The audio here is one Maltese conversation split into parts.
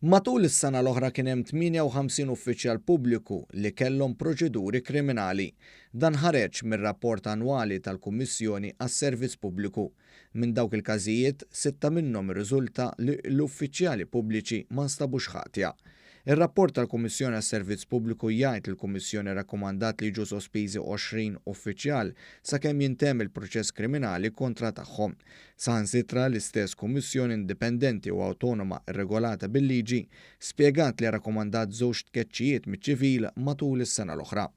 Matul is-sena l-oħra kien hemm 58 uffiċjal pubbliku li kellhom proċeduri kriminali. Dan ħareġ mir-rapport annwali tal-Kummissjoni għas-Servizz Pubbliku. Minn dawk il-każijiet, 6 minnhom irriżulta li l-uffiċjali pubbliċi ma nstabux ħatja. Ir-rapport tal-Kummissjoni għas-Servizz Pubbliku jgħid li l-Kummissjoni rakkomandat li jiġu sospiżi 20 uffiċjal sakemm jintemm il-proċess kriminali kontra tagħhom. Saħansitra l-istess Kummissjoni indipendenti u awtonoma irregolata bil-liġi spjegat li rakkomandat żewġ tkeċċijiet miċ-ċivil matul is-sena l-oħra.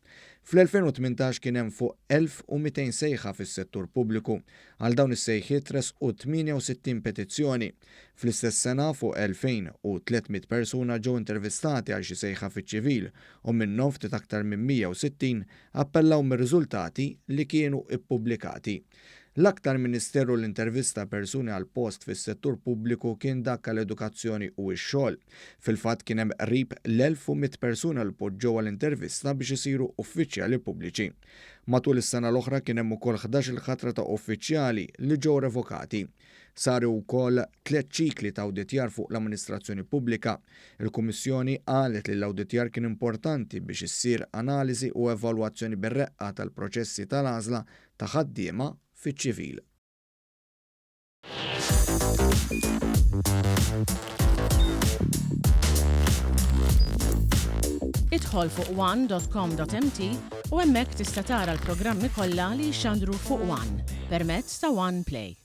Fl-2018 kien hemm fuq 1200 sejħa fis-settur pubbliku. Għal dawn is-sejħiet resqu 68 petizzjoni. Fl-istess sena fuq 2300 persuna ġew intervistati għal xi sejħa fiċ-ċivil u minnhom ftit aktar minn 160 appellaw mir-riżultati li kienu ippubblikati. L-aktar ministeru l-intervista persuni għal post fis-settur pubbliku kien dak għall-edukazzjoni u x-xogħol. Fil-fatt kien hemm qrib l-1100 persuna li poġġew għall-intervista biex isiru uffiċjali pubbliċi. Matul is-sena l-oħra kien hemm ukoll 11 ħatra ta' uffiċjali li ġew revokati. Saru wkoll 3 ċikli ta' awditjar fuq l-amministrazzjoni pubblika. Il-Kummissjoni qalet li l-awditjar kien importanti biex issir analiżi u evalwazzjoni bir-reqqa tal-proċessi tal-għażla ta' ħaddiema fiċ-ċivil. Idħol fuq one.com.mt u hemmhekk tista' tara l-programmi kollha li jxandru fuq One permezz ta' One Play.